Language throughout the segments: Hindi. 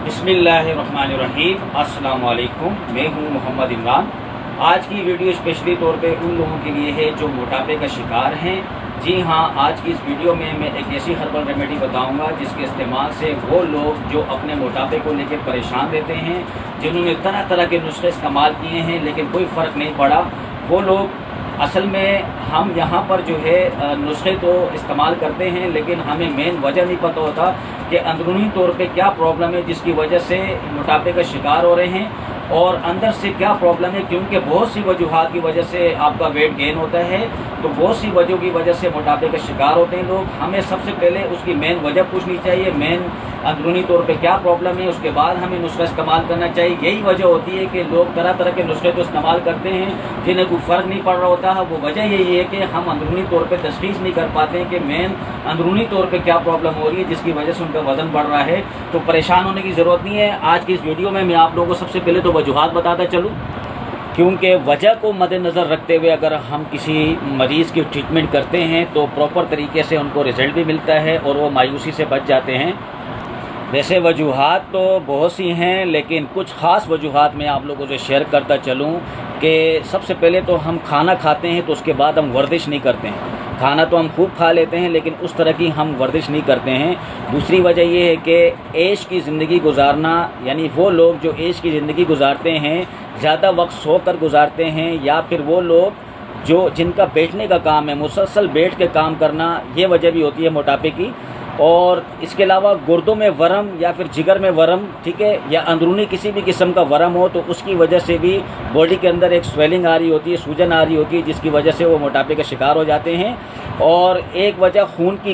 बिस्मिल्लाहिर्रहमानिर्रहीम। अस्सलाम वालेकुम। मैं हूं मोहम्मद इमरान। आज की वीडियो स्पेशली तौर पे उन लोगों के लिए है जो मोटापे का शिकार हैं। जी हाँ, आज की इस वीडियो में मैं एक ऐसी हर्बल रेमेडी बताऊंगा जिसके इस्तेमाल से वो लोग जो अपने मोटापे को लेकर परेशान रहते हैं, जिन्होंने तरह तरह के नुस्खे इस्तेमाल किए हैं लेकिन कोई फ़र्क नहीं पड़ा, वो लोग असल में हम यहाँ पर जो है नुस्खे तो इस्तेमाल करते हैं लेकिन हमें मेन वजह नहीं पता होता कि अंदरूनी तौर पे क्या प्रॉब्लम है जिसकी वजह से मोटापे का शिकार हो रहे हैं और अंदर से क्या प्रॉब्लम है। क्योंकि बहुत सी वजूहात की वजह से आपका वेट गेन होता है, तो बहुत सी वजहों की वजह से मोटापे का शिकार होते हैं लोग। हमें सबसे पहले उसकी मेन वजह पूछनी चाहिए, मेन अंदरूनी तौर पे क्या प्रॉब्लम है, उसके बाद हमें नुस्खा इस्तेमाल करना चाहिए। यही वजह होती है कि लोग तरह तरह के नुस्खे तो इस्तेमाल करते हैं जिन्हें कोई फ़र्क नहीं पड़ रहा होता है। वो वजह यही है कि हम अंदरूनी तौर पे तशख़ीस नहीं कर पाते हैं कि मेन अंदरूनी तौर पे क्या प्रॉब्लम हो रही है जिसकी वजह से उनका वज़न बढ़ रहा है। तो परेशान होने की ज़रूरत नहीं है। आज की इस वीडियो में मैं आप लोगों को सबसे पहले तो वजूहात बताता चलूँ, क्योंकि वजह को मद्देनज़र रखते हुए अगर हम किसी मरीज़ की ट्रीटमेंट करते हैं तो प्रॉपर तरीके से उनको रिज़ल्ट भी मिलता है और वो मायूसी से बच जाते हैं। वैसे वजूहात तो बहुत सी हैं लेकिन कुछ ख़ास वजूहात मैं आप लोगों से शेयर करता चलूँ कि सबसे पहले तो हम खाना खाते हैं तो उसके बाद हम वर्जिश नहीं करते हैं। खाना तो हम खूब खा लेते हैं लेकिन उस तरह की हम वर्जिश नहीं करते हैं। दूसरी वजह यह है कि ऐश की ज़िंदगी गुजारना, यानी वो लोग जो ऐश की ज़िंदगी गुजारते हैं, ज़्यादा वक्त सो कर गुजारते हैं, या फिर वो लोग जो जिनका बैठने का काम है, मुसलसल बैठ के काम करना, ये वजह भी होती है मोटापे की। और इसके अलावा गुर्दों में वरम या फिर जिगर में वरम, ठीक है, या अंदरूनी किसी भी किस्म का वरम हो तो उसकी वजह से भी बॉडी के अंदर एक स्वेलिंग आ रही होती है, सूजन आ रही होती है, जिसकी वजह से वो मोटापे का शिकार हो जाते हैं। और एक वजह खून की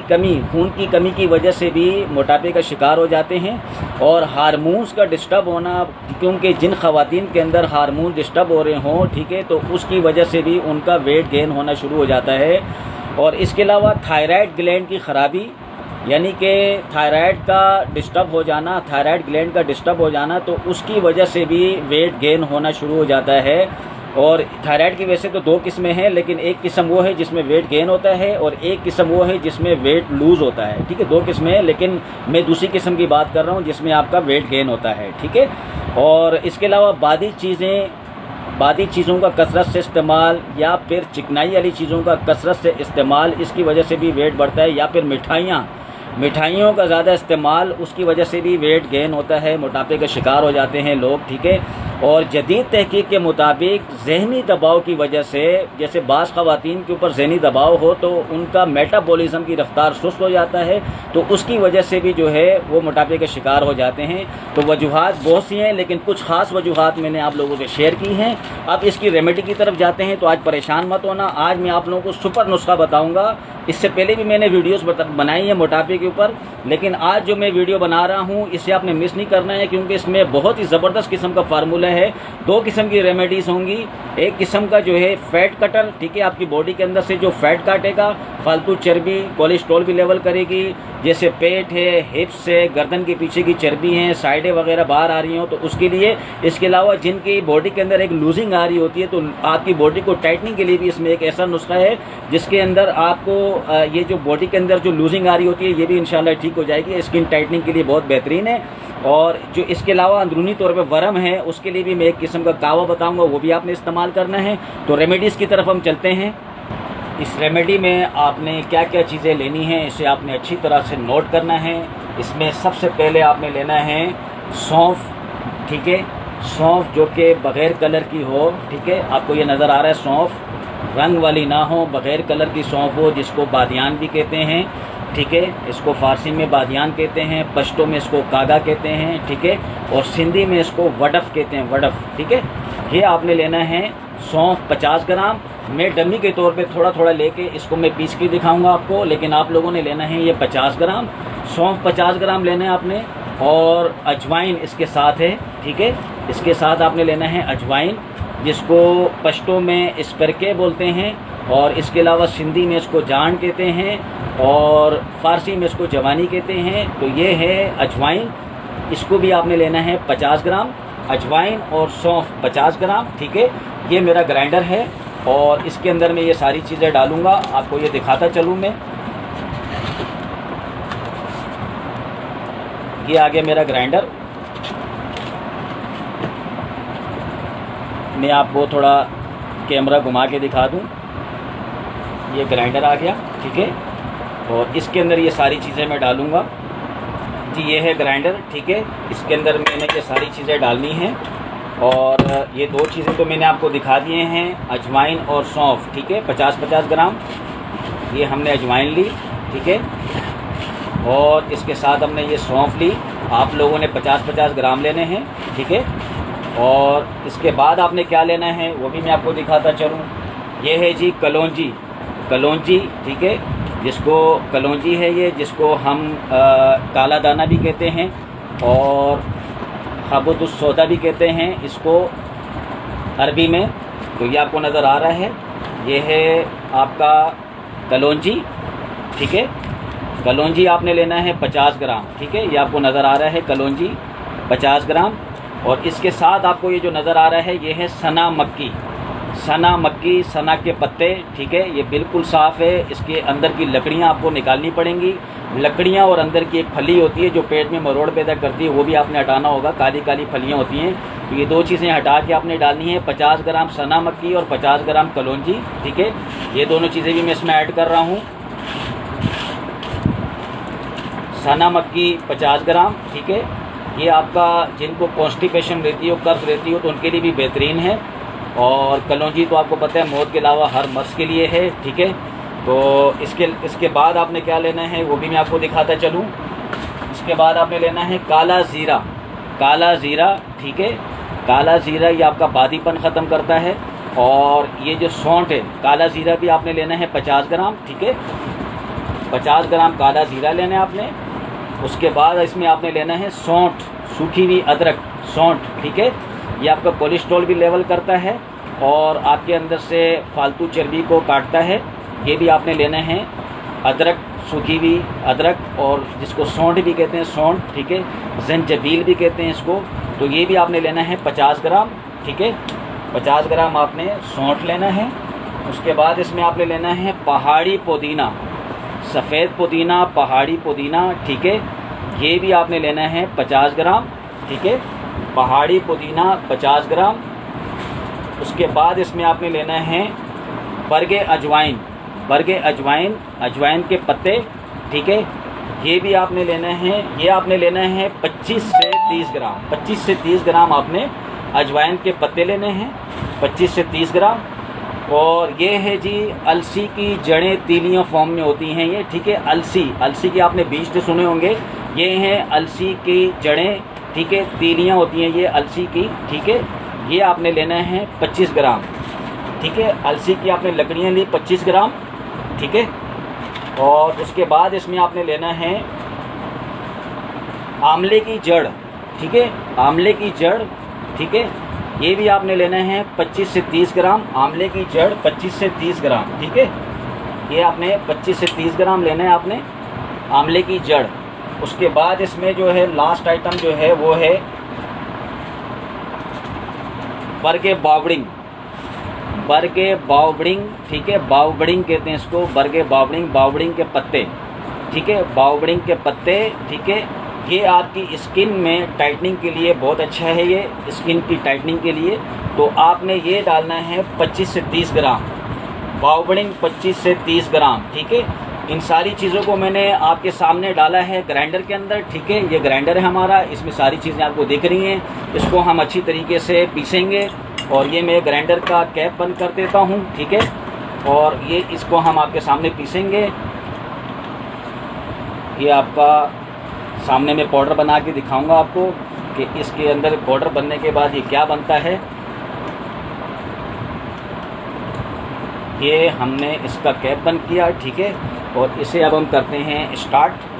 कमी की वजह से भी मोटापे का शिकार हो जाते हैं। और हार्मोन्स का डिस्टर्ब होना, क्योंकि जिन ख़वातीन के अंदर हार्मोन डिस्टर्ब हो रहे हों, ठीक है, तो उसकी वजह से भी उनका वेट गेन होना शुरू हो जाता है। और इसके अलावा थायराइड ग्लैंड की ख़राबी, यानी कि थायराइड का डिस्टर्ब हो जाना, थायराइड ग्लैंड का डिस्टर्ब हो जाना, तो उसकी वजह से भी वेट गेन होना शुरू हो जाता है। और थायराइड की वैसे तो दो किस्में हैं, लेकिन एक किस्म वो है जिसमें वेट गेन होता है और एक किस्म वो है जिसमें वेट लूज़ होता है, ठीक है। दो किस्में हैं लेकिन मैं दूसरी किस्म की बात कर रहा हूँ जिसमें आपका वेट गेन होता है, ठीक है। और इसके अलावा बादी चीज़ों का कसरत से इस्तेमाल या फिर चिकनाई वाली चीज़ों का कसरत से इस्तेमाल, इसकी वजह से भी वेट बढ़ता है। या फिर मिठाइयों का ज़्यादा इस्तेमाल, उसकी वजह से भी वेट गेन होता है, मोटापे का शिकार हो जाते हैं लोग, ठीक है। और जदीद तहकीक के मुताबिक ज़हनी दबाव की वजह से, जैसे बाज़ ख़वातीन के ऊपर ज़हनी दबाव हो तो उनका मेटाबॉलिज़्म की रफ्तार सुस्त हो जाता है, तो उसकी वजह से भी जो है वो मोटापे के शिकार हो जाते हैं। तो वजूहात बहुत सी हैं लेकिन कुछ ख़ास वजूहात मैंने आप लोगों से शेयर की हैं। अब इसकी रेमेडी की तरफ जाते हैं। तो आज परेशान मत होना, आज मैं आप लोगों को सुपर नुस्खा बताऊँगा। इससे पहले भी मैंने वीडियोस बनाई है मोटापे के ऊपर, लेकिन आज जो मैं वीडियो बना रहा हूँ इसे आपने मिस नहीं करना है, क्योंकि इसमें बहुत ही ज़बरदस्त किस्म का फार्मूला है। दो किस्म की रेमेडीज़ होंगी। एक किस्म का जो है फैट कटर, ठीक है, आपकी बॉडी के अंदर से जो फैट काटेगा, फालतू चर्बी, कोलेस्ट्रॉल भी लेवल करेगी, जैसे पेट है, हिप्स है, गर्दन के पीछे की चर्बी हैं, साइडें वगैरह बाहर आ रही हो तो उसके लिए। इसके अलावा जिनकी बॉडी के अंदर एक लूजिंग आ रही होती है तो आपकी बॉडी को टाइटनिंग के लिए भी इसमें एक ऐसा नुस्खा है जिसके अंदर आपको ये जो बॉडी के अंदर जो लूजिंग आ रही होती है ये भी इंशाल्लाह ठीक हो जाएगी। स्किन टाइटनिंग के लिए बहुत बेहतरीन है। और जो इसके अलावा अंदरूनी तौर पे वरम है उसके लिए भी मैं एक किस्म का कावा बताऊंगा, वो भी आपने इस्तेमाल करना है। तो रेमेडीज़ की तरफ हम चलते हैं। इस रेमेडी में आपने क्या क्या चीज़ें लेनी हैं इसे आपने अच्छी तरह से नोट करना है। इसमें सबसे पहले आपने लेना है सौंफ, ठीक है, सौंफ जो कि बग़ैर कलर की हो, ठीक है, आपको ये नज़र आ रहा है, सौंफ रंग वाली ना हो, बग़ैर कलर की सौंफ हो, जिसको बादियान भी कहते हैं, ठीक है। इसको फ़ारसी में बादियान कहते हैं, पश्तो में इसको कागा कहते हैं, ठीक है, और सिंधी में इसको वडफ़ कहते हैं, वडफ़, ठीक है। ये आपने लेना है सौंफ 50 ग्राम। मैं डमी के तौर पे थोड़ा थोड़ा लेके इसको मैं पीस के दिखाऊंगा आपको, लेकिन आप लोगों ने लेना है ये 50 ग्राम। सौंफ 50 ग्राम लेना है आपने, और अजवाइन इसके साथ है, ठीक है। इसके साथ आपने लेना है अजवाइन, जिसको पश्तो में इस्परके बोलते हैं, और इसके अलावा सिंधी में इसको जान कहते हैं और फ़ारसी में इसको जवानी कहते हैं। तो ये है अजवाइन, इसको भी आपने लेना है 50 ग्राम। अजवाइन और सौंफ 50 ग्राम, ठीक है। ये मेरा ग्राइंडर है और इसके अंदर मैं ये सारी चीज़ें डालूँगा, आपको ये दिखाता चलूँ मैं। ये आ गया मेरा ग्राइंडर। मैं आपको थोड़ा कैमरा घुमा के दिखा दूं। ये ग्राइंडर आ गया, ठीक है, और इसके अंदर ये सारी चीज़ें मैं डालूँगा जी। ये है ग्राइंडर, ठीक है, इसके अंदर मैंने ये सारी चीज़ें डालनी हैं। और ये दो चीज़ें तो मैंने आपको दिखा दिए हैं, अजवाइन और सौंफ, ठीक है, 50-50 ग्राम ये हमने अजवाइन ली, ठीक है, और इसके साथ हमने ये सौंफ ली। आप लोगों ने 50-50 ग्राम लेने हैं, ठीक है। और इसके बाद आपने क्या लेना है वो भी मैं आपको दिखाता चलूँ। ये है जी कलौंजी, कलौंजी, ठीक है, जिसको कलौंजी है ये, जिसको हम काला दाना भी कहते हैं और हबुतुस सौदा भी कहते हैं इसको अरबी में। तो ये आपको नज़र आ रहा है, ये है आपका कलौंजी, ठीक है। कलौंजी आपने लेना है 50 ग्राम, ठीक है, ये आपको नज़र आ रहा है कलौंजी 50 ग्राम। और इसके साथ आपको ये जो नज़र आ रहा है ये है सना मक्की, सना मक्की, सना के पत्ते, ठीक है, ये बिल्कुल साफ़ है। इसके अंदर की लकड़ियाँ आपको निकालनी पड़ेंगी, लकड़ियाँ और अंदर की एक फली होती है जो पेट में मरोड़ पैदा करती है, वो भी आपने हटाना होगा, काली काली फलियाँ होती हैं। तो ये दो चीज़ें हटा के आपने डालनी है, 50 ग्राम सना मक्की और 50 ग्राम कलौंजी, ठीक है। ये दोनों चीज़ें भी मैं इसमें ऐड कर रहा हूँ। सना मक्की 50 ग्राम, ठीक है, ये आपका जिनको कॉन्स्टिपेशन रहती हो, कब्ज़ रहती हो, तो उनके लिए भी बेहतरीन है। और कलौंजी तो आपको पता है मौत के अलावा हर मर्ज़ के लिए है, ठीक है। तो इसके बाद आपने क्या लेना है वो भी मैं आपको दिखाता चलूँ। इसके बाद आपने लेना है काला ज़ीरा, काला ज़ीरा, ठीक है, काला ज़ीरा ये आपका बादीपन ख़त्म करता है। और ये जो सौंठ है, काला ज़ीरा भी आपने लेना है 50 ग्राम, ठीक है, 50 ग्राम काला ज़ीरा लेना है आपने। उसके बाद इसमें आपने लेना है सौंठ, सूखी हुई अदरक, सौंठ, ठीक है, ये आपका कोलेस्ट्रॉल भी लेवल करता है और आपके अंदर से फालतू चर्बी को काटता है। ये भी आपने लेना है, अदरक, सूखी हुई अदरक, और जिसको सौंठ भी कहते हैं, सौंठ, ठीक है, जंजबील भी कहते हैं इसको। तो ये भी आपने लेना है 50 ग्राम, ठीक है, 50 ग्राम आपने सौंठ लेना है। उसके बाद इसमें आपने लेना है पहाड़ी पुदीना, सफ़ेद पुदीना, पहाड़ी पुदीना, ठीक है, ये भी आपने लेना है 50 ग्राम, ठीक है, पहाड़ी पुदीना 50 ग्राम। उसके बाद इसमें आपने लेना है बरगे अजवाइन, बरगे अजवाइन, अजवाइन के पत्ते, ठीक है, ये भी आपने लेना है। ये आपने लेना है 25 से 30 ग्राम, 25 से 30 ग्राम आपने अजवाइन के पत्ते लेने हैं, 25 से 30 ग्राम। और ये है जी अलसी की जड़ें, तीलियां फॉर्म में होती हैं ये, ठीक है, अलसी, अलसी के आपने बीज तो सुने होंगे, ये हैं अलसी की जड़ें, ठीक है, तीलियां होती हैं ये अलसी की, ठीक है, ये आपने लेना है 25 ग्राम, ठीक है, अलसी की आपने लकड़ियाँ ली 25 ग्राम, ठीक है। और उसके बाद इसमें आपने लेना है आंवले की जड़, ठीक है, आंवले की जड़, ठीक है, ये भी आपने लेना है 25 से 30 ग्राम, आंवले की जड़ 25 से 30 ग्राम, ठीक है, ये आपने 25 से 30 ग्राम लेना है आपने आंवले की जड़। उसके बाद इसमें जो है लास्ट आइटम जो है वो है बरगे बावड़िंग, बरगे बावड़िंग, ठीक है, बावड़िंग कहते हैं इसको, बरगे बावड़िंग, बावड़िंग के पत्ते, ठीक है, बावड़िंग के पत्ते, ठीक है, ये आपकी स्किन में टाइटनिंग के लिए बहुत अच्छा है, ये स्किन की टाइटनिंग के लिए। तो आपने ये डालना है 25 से 30 ग्राम, बावड़िंग 25 से 30 ग्राम, ठीक है। इन सारी चीज़ों को मैंने आपके सामने डाला है ग्राइंडर के अंदर, ठीक है, ये ग्राइंडर है हमारा, इसमें सारी चीज़ें आपको दिख रही हैं। इसको हम अच्छी तरीके से पीसेंगे और ये मैं ग्राइंडर का कैप बंद कर देता हूँ, ठीक है, और ये इसको हम आपके सामने पीसेंगे। ये आपका सामने में पाउडर बना के दिखाऊंगा आपको कि इसके अंदर पाउडर बनने के बाद ये क्या बनता है। ये हमने इसका कैप बंद किया, ठीक है, और इसे अब हम करते हैं स्टार्ट।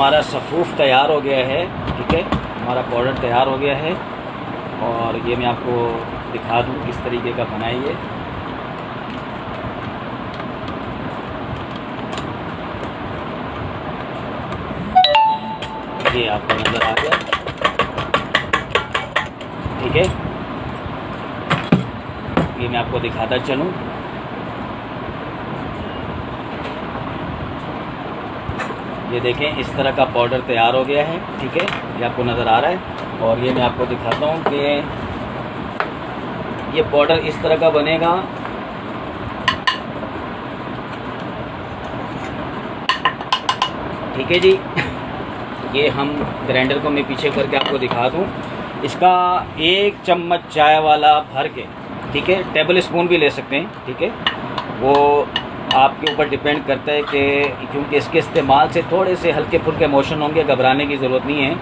हमारा सफ़ूफ़ तैयार हो गया है, ठीक है, हमारा पाउडर तैयार हो गया है। और ये मैं आपको दिखा दूँ किस तरीके का बनाए ये आपको नज़र आ गया, ठीक है। ये मैं आपको दिखाता चलूँ। ये देखें इस तरह का पाउडर तैयार हो गया है, ठीक है, ये आपको नज़र आ रहा है। और ये मैं आपको दिखाता हूँ कि ये पाउडर इस तरह का बनेगा। ठीक है जी। ये हम ग्राइंडर को मैं पीछे करके आपको दिखा दूँ। इसका 1 चम्मच चाय वाला भर के, ठीक है, टेबल स्पून भी ले सकते हैं, ठीक है, वो आपके ऊपर डिपेंड करता है कि क्योंकि इसके इस्तेमाल से थोड़े से हल्के फुल्के मोशन होंगे, घबराने की ज़रूरत नहीं है।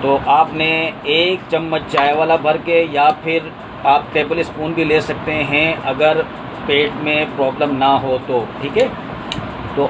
तो आपने 1 चम्मच चाय वाला भर के या फिर आप टेबल स्पून भी ले सकते हैं अगर पेट में प्रॉब्लम ना हो तो, ठीक है। तो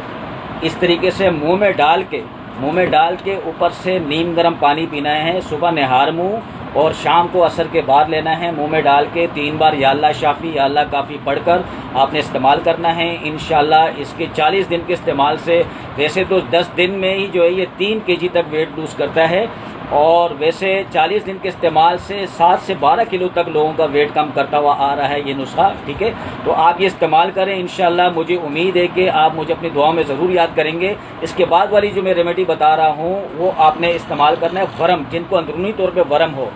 इस तरीके से मुंह में डाल के ऊपर से नीम गर्म पानी पीना है। सुबह निहार मुंह और शाम को असर के बाद लेना है। मुंह में डाल के 3 बार या अल्लाह शाफ़ी या अल्लाह काफ़ी पढ़कर आपने इस्तेमाल करना है। इंशाल्लाह इसके 40 दिन के इस्तेमाल से, वैसे तो 10 दिन में ही जो है ये 3 kg तक वेट लूज़ करता है, और वैसे 40 दिन के इस्तेमाल से 7 से 12 किलो तक लोगों का वेट कम करता हुआ आ रहा है ये नुस्खा, ठीक है। तो आप ये इस्तेमाल करें, इंशाल्लाह मुझे उम्मीद है कि आप मुझे अपनी दुआओं में ज़रूर याद करेंगे। इसके बाद वाली जो मैं रेमेडी बता रहा हूँ वो आपने इस्तेमाल करना है वरम, जिनको अंदरूनी तौर पर वरम हो।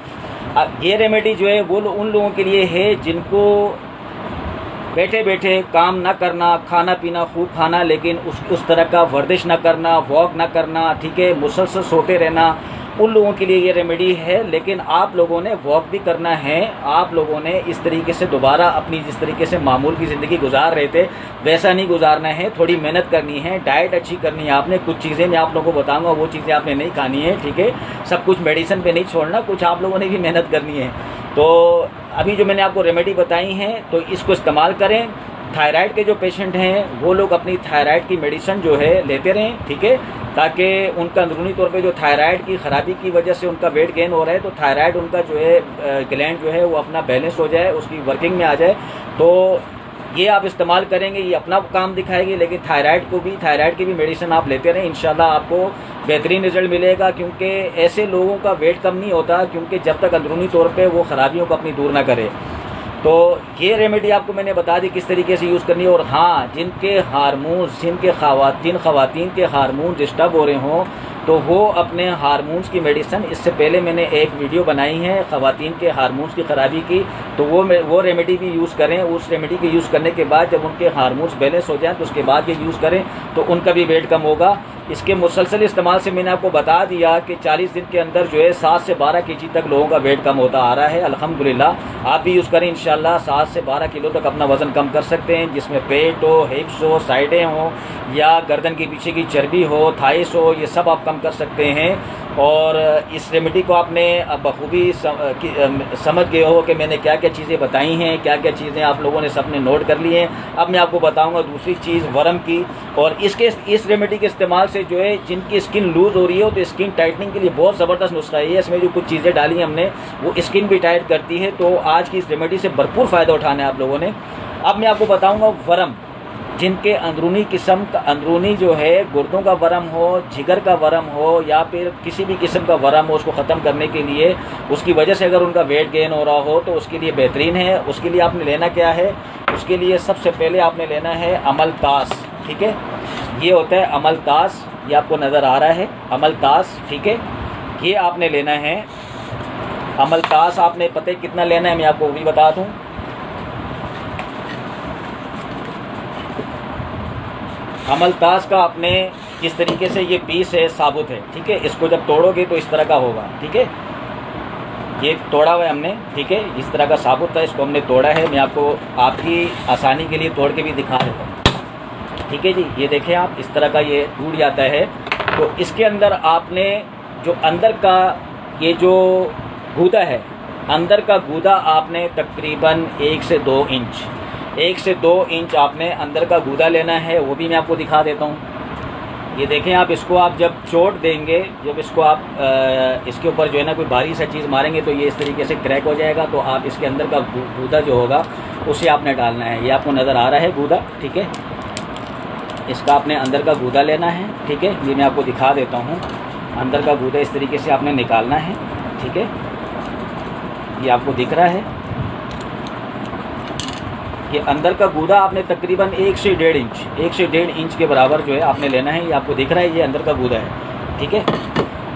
अब ये रेमेडी जो है वो उन लोगों के लिए है जिनको बैठे बैठे काम ना करना, खाना पीना खूब खाना, लेकिन उस तरह का वर्जिश ना करना, वॉक ना करना, ठीक है, मुसलसल सोते रहना, उन लोगों के लिए ये रेमेडी है। लेकिन आप लोगों ने वॉक भी करना है, आप लोगों ने इस तरीके से दोबारा अपनी जिस तरीके से मामूल की ज़िंदगी गुजार रहे थे वैसा नहीं गुजारना है। थोड़ी मेहनत करनी है, डाइट अच्छी करनी है आपने। कुछ चीज़ें मैं आप लोगों को बताऊंगा, वो चीज़ें आपने नहीं खानी है, ठीक है। सब कुछ मेडिसिन पे नहीं छोड़ना, कुछ आप लोगों ने भी मेहनत करनी है। तो अभी जो मैंने आपको रेमेडी बताई हैं तो इसको इस्तेमाल करें। थायराइड के जो पेशेंट हैं वो लोग अपनी थायराइड की मेडिसिन जो है लेते रहें, ठीक है, ताकि उनका अंदरूनी तौर पे जो थायराइड की ख़राबी की वजह से उनका वेट गेन हो रहा है तो थायराइड उनका जो है ग्लैंड जो है वो अपना बैलेंस हो जाए, उसकी वर्किंग में आ जाए। तो ये आप इस्तेमाल करेंगे, ये अपना काम दिखाएगी, लेकिन थायराइड की भी मेडिसिन आप लेते रहें, इंशाल्लाह आपको बेहतरीन रिजल्ट मिलेगा। क्योंकि ऐसे लोगों का वेट कम नहीं होता क्योंकि जब तक अंदरूनी तौर पे वो ख़राबियों को अपनी दूर ना करे। तो ये रेमेडी आपको मैंने बता दी किस तरीके से यूज़ करनी है। और हाँ, जिनके हार्मोन्स, जिन ख़वातीन के हार्मोन डिस्टर्ब हो रहे हों तो वो अपने हार्मोन्स की मेडिसिन, इससे पहले मैंने एक वीडियो बनाई है ख़वातीन के हार्मोन्स की ख़राबी की, तो वो रेमेडी भी यूज़ करें। उस रेमेडी के यूज़ करने के बाद जब उनके हार्मोन्स बैलेंस हो जाएं तो उसके बाद ये यूज़ करें तो उनका भी वेट कम होगा। इसके मुसलसल इस्तेमाल से मैंने आपको बता दिया कि 40 दिन के अंदर जो है 7 से 12 kg तक लोगों का वेट कम होता आ रहा है। अल्हम्दुलिल्लाह आप भी यूज़ करें, इंशाल्लाह 7 से 12 किलो तक अपना वज़न कम कर सकते हैं, जिसमें पेट हो, हिप्स हो, साइडें हो, या गर्दन के पीछे की चर्बी हो, थाइस हो, ये सब आप कम कर सकते हैं। और इस रेमेडी को आपने बखूबी समझ गए हो कि मैंने क्या क्या चीज़ें बताई हैं, क्या क्या चीज़ें आप लोगों ने सबने नोट कर ली हैं। अब मैं आपको बताऊंगा दूसरी चीज़ वरम की। और इस रेमेडी के इस्तेमाल से जो है जिनकी स्किन लूज़ हो रही है तो स्किन टाइटनिंग के लिए बहुत ज़बरदस्त नुस्खा है। इसमें जो कुछ चीज़ें डाली हमने वो स्किन भी टाइट करती है। तो आज की इस रेमेडी से भरपूर फ़ायदा उठाना है आप लोगों ने। अब मैं आपको बताऊँगा वरम, जिनके अंदरूनी जो है गुर्दों का वरम हो, जिगर का वरम हो, या फिर किसी भी किस्म का वरम हो, उसको ख़त्म करने के लिए, उसकी वजह से अगर उनका वेट गेन हो रहा हो तो उसके लिए बेहतरीन है। उसके लिए आपने लेना क्या है, उसके लिए सबसे पहले आपने लेना है अमलतास, ठीक है। ये होता है अमलतास, ये आपको नज़र आ रहा है अमलतास, ठीक है, ये आपने लेना है। अमलतास आपने पता है कितना लेना है, मैं आपको भी बता दूँ। अमलतास का आपने इस तरीके से, ये पीस है, साबुत है, ठीक है, इसको जब तोड़ोगे तो इस तरह का होगा, ठीक है। ये तोड़ा हुआ है हमने, ठीक है, इस तरह का साबुत था, इसको हमने तोड़ा है। मैं आपको आपकी आसानी के लिए तोड़ के भी दिखा देता हूँ, ठीक है जी। ये देखें आप, इस तरह का ये टूट जाता है। तो इसके अंदर आपने जो अंदर का ये जो गूदा है, अंदर का गूदा आपने तकरीबन 1 से 2 इंच आपने अंदर का गूदा लेना है। वो भी मैं आपको दिखा देता हूँ। ये देखें आप, इसको आप जब चोट देंगे, जब इसको आप इसके ऊपर जो है ना कोई भारी सा चीज़ मारेंगे तो ये इस तरीके से क्रैक हो जाएगा। तो आप इसके अंदर का गूदा जो होगा उसे आपने डालना है। ये आपको नज़र आ रहा है गूदा, ठीक है। इसका आपने अंदर का गूदा लेना है, ठीक है। ये मैं आपको दिखा देता हूँ। अंदर का गूदा इस तरीके से आपने निकालना है, ठीक है। ये आपको दिख रहा है कि अंदर का गूदा आपने तकरीबन 1 से 1.5 इंच के बराबर जो है आपने लेना है। ये आपको दिख रहा है, ये अंदर का गूदा है, ठीक है।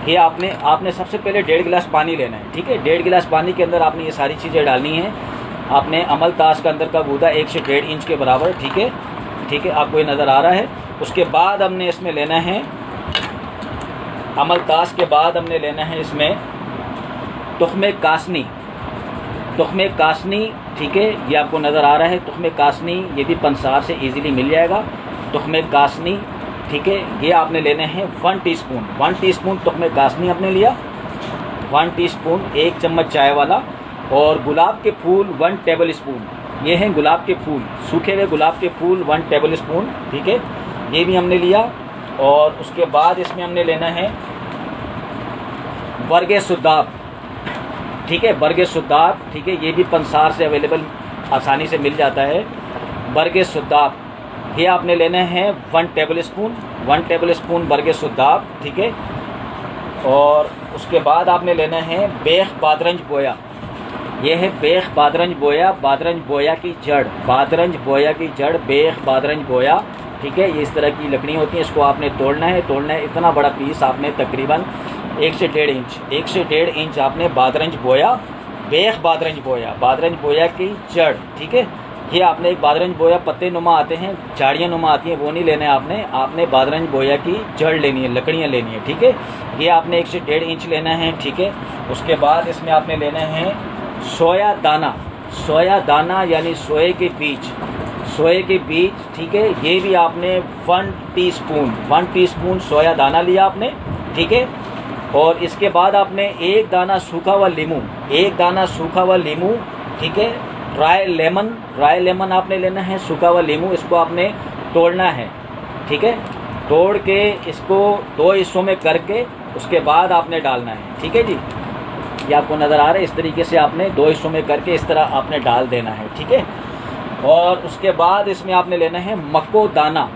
ये आपने सबसे पहले 1.5 गिलास पानी लेना है, ठीक है। 1.5 गिलास पानी के अंदर आपने ये सारी चीज़ें डालनी है। आपने अमलतास का अंदर का गूदा 1 से 1.5 इंच के बराबर, ठीक है, ठीक है। आपको ये नज़र आ रहा है। उसके बाद हमने इसमें लेना है अमलतास के बाद हमने लेना है इसमें तुख्मे कासनी, ठीक है। ये आपको नज़र आ रहा है तुख्मे कासनी। ये भी पंसार से इजीली मिल जाएगा, तुख्मे कासनी, ठीक है। ये आपने लेने हैं 1 टीस्पून तुख्मे कासनी आपने लिया, 1 टीस्पून, 1 चम्मच चाय वाला। और गुलाब के फूल 1 टेबल स्पून, ये हैं गुलाब के फूल, सूखे हुए गुलाब के फूल 1 टेबल स्पून, ठीक है। ये भी हमने लिया। और उसके बाद इसमें हमने लेना है बरगे सुदाब, ठीक है, बरगे सुदाब, ठीक है। ये भी पंसार से अवेलेबल आसानी से मिल जाता है, बरगे सुदाब। ये आपने लेना है 1 टेबल स्पून बरगे सुदाब, ठीक है। और उसके बाद आपने लेना है बेख बादरंज बोया। ये है बेख बादरंज बोया की जड़, बेख बादरंज बोया, ठीक है। ये इस तरह की लकड़ी होती है, इसको आपने तोड़ना है। इतना बड़ा पीस आपने तकरीबन 1 से 1.5 इंच आपने बेख बादरंज बोया की जड़, ठीक है। ये आपने एक बादरंज बोया पत्ते नुमा आते हैं, झाड़ियाँ नुमा आती हैं, वो नहीं लेना है आपने बादरंज बोया की जड़ लेनी है, लकड़ियाँ लेनी है, ठीक है। ये आपने 1 से 1.5 इंच लेना है, ठीक है। उसके बाद इसमें आपने लेना है सोया दाना यानी सोए के बीज, ठीक है। ये भी आपने 1 टीस्पून सोया दाना लिया आपने, ठीक है। और इसके बाद आपने 1 दाना सूखा हुआ लीमू, ठीक है। ड्राई लेमन आपने लेना है, सूखा हुआ लीमू। इसको आपने तोड़ना है, ठीक है। तोड़ के इसको 2 हिस्सों में करके उसके बाद आपने डालना है, ठीक है जी। ये आपको नज़र आ रहा है, इस तरीके से आपने 2 हिस्सों में करके इस तरह आपने डाल देना है, ठीक है। और उसके बाद इसमें आपने लेना है मक्को दाना।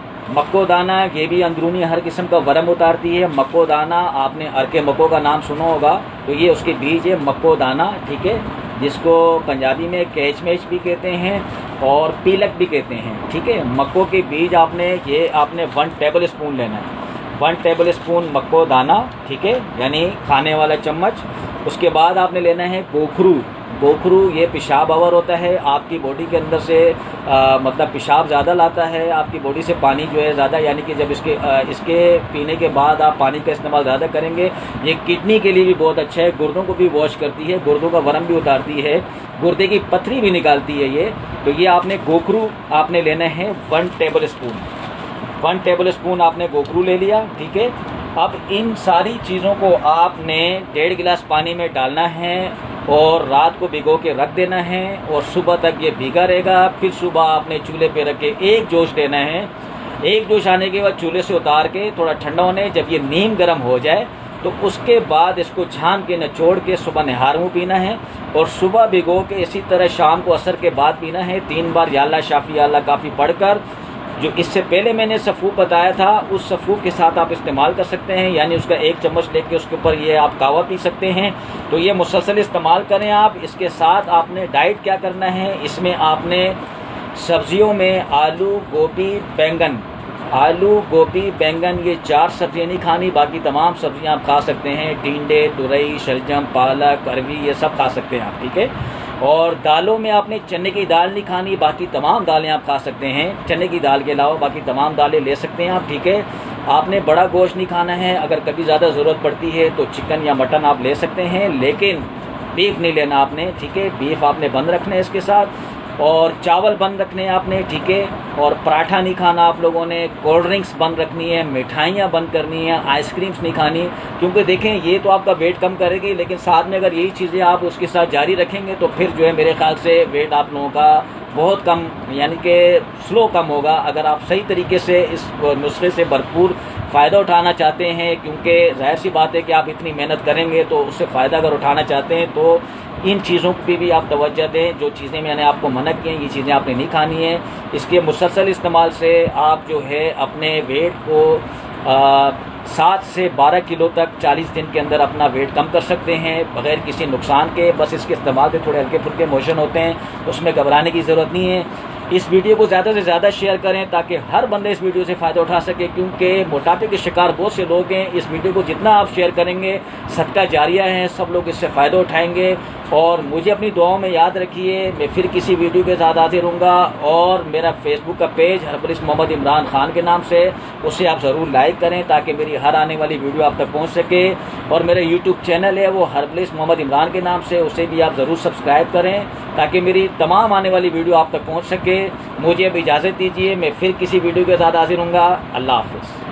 ये भी अंदरूनी हर किस्म का वरम उतारती है। मक्को दाना आपने अर्के मक्को का नाम सुना होगा, तो ये उसके बीज है, मक्को दाना, ठीक है। जिसको पंजाबी में कैचमेच भी कहते हैं और पीलक भी कहते हैं, ठीक है। मक्को के बीज आपने 1 टेबल स्पून लेना है, 1 टेबल स्पून मक्को दाना, ठीक है, यानी खाने वाला चम्मच। उसके बाद आपने लेना है गोखरू। ये पेशाब आवर होता है, आपकी बॉडी के अंदर से मतलब पेशाब ज़्यादा लाता है, आपकी बॉडी से पानी जो है ज़्यादा, यानी कि जब इसके पीने के बाद आप पानी का इस्तेमाल ज़्यादा करेंगे, ये किडनी के लिए भी बहुत अच्छा है, गुर्दों को भी वॉश करती है, गुर्दों का वरम भी उतारती है, गुर्दे की पथरी भी निकालती है ये। तो ये आपने गोखरू आपने लेना है 1 टेबल स्पून आपने गोखरू ले लिया, ठीक है। अब इन सारी चीज़ों को आपने 1.5 गिलास पानी में डालना है और रात को भिगो के रख देना है और सुबह तक ये भीगा रहेगा। फिर सुबह आपने चूल्हे पे रख के 1 जोश देना है। 1 जोश आने के बाद चूल्हे से उतार के थोड़ा ठंडा होने, जब ये नीम गर्म हो जाए तो उसके बाद इसको छान के निचोड़ के सुबह निहार मुँह पीना है और सुबह भिगो के इसी तरह शाम को असर के बाद पीना है। 3 बार या अल्लाह शाफी या अल्लाह काफ़ी पढ़कर, जो इससे पहले मैंने सफ़ूफ बताया था उस सफ़ूफ के साथ आप इस्तेमाल कर सकते हैं, यानी उसका 1 चम्मच लेके उसके ऊपर ये आप कावा पी सकते हैं। तो ये मुसलसल इस्तेमाल करें आप। इसके साथ आपने डाइट क्या करना है, इसमें आपने सब्जियों में आलू गोभी बैंगन ये 4 सब्जियाँ नहीं खानी, बाकी तमाम सब्जियाँ आप खा सकते हैं। टिंडे, तुरई, शलजम, पालक, अरवी, ये सब खा सकते हैं आप, ठीक है। और दालों में आपने चने की दाल नहीं खानी, बाकी तमाम दालें आप खा सकते हैं। चने की दाल के अलावा बाकी तमाम दालें ले सकते हैं आप, ठीक है। आपने बड़ा गोश्त नहीं खाना है, अगर कभी ज़्यादा ज़रूरत पड़ती है तो चिकन या मटन आप ले सकते हैं, लेकिन बीफ नहीं लेना आपने, ठीक है। बीफ आपने बंद रखना है इसके साथ, और चावल बंद रखने हैं आपने, ठीक है। और पराठा नहीं खाना आप लोगों ने, कोल्ड ड्रिंक्स बंद रखनी है, मिठाइयाँ बंद करनी है, आइसक्रीम्स नहीं खानी, क्योंकि देखें ये तो आपका वेट कम करेगी, लेकिन साथ में अगर यही चीज़ें आप उसके साथ जारी रखेंगे तो फिर जो है मेरे ख्याल से वेट आप लोगों का बहुत कम, यानी कि स्लो कम होगा, अगर आप सही तरीके से इस नुस्खे से भरपूर फ़ायदा उठाना चाहते हैं, क्योंकि जाहिर सी बात है कि आप इतनी मेहनत करेंगे तो उससे फ़ायदा अगर उठाना चाहते हैं तो इन चीज़ों पे भी आप तवज्जो दें। जो चीज़ें मैंने आपको मना की हैं, ये चीज़ें आपने नहीं खानी है। इसके मुसलसल इस्तेमाल से आप जो है अपने वेट को 7 से 12 किलो तक 40 दिन के अंदर अपना वेट कम कर सकते हैं बग़ैर किसी नुकसान के। बस इसके इस्तेमाल से थोड़े हल्के फुल्के मोशन होते हैं, उसमें घबराने की ज़रूरत नहीं है। इस वीडियो को ज़्यादा से ज़्यादा शेयर करें ताकि हर बंदे इस वीडियो से फ़ायदा उठा सके, क्योंकि मोटापे के शिकार बहुत से लोग हैं। इस वीडियो को जितना आप शेयर करेंगे सदका जारिया है, सब लोग इससे फ़ायदा उठाएंगे। और मुझे अपनी दुआओं में याद रखिए। मैं फिर किसी वीडियो के साथ हाजिर होऊंगा। और मेरा फेसबुक का पेज हर्बलिस्ट मोहम्मद इमरान खान के नाम से, उसे आप ज़रूर लाइक करें ताकि मेरी हर आने वाली वीडियो आप तक पहुँच सके। और मेरा यूट्यूब चैनल है वो हर्बलिस्ट मोहम्मद इमरान के नाम से, उसे भी आप ज़रूर सब्सक्राइब करें ताकि मेरी तमाम आने वाली वीडियो आप तक पहुँच सके। मुझे अब इजाज़त दीजिए, मैं फिर किसी वीडियो के साथ हाजिर होऊंगा। अल्लाह हाफ़िज़।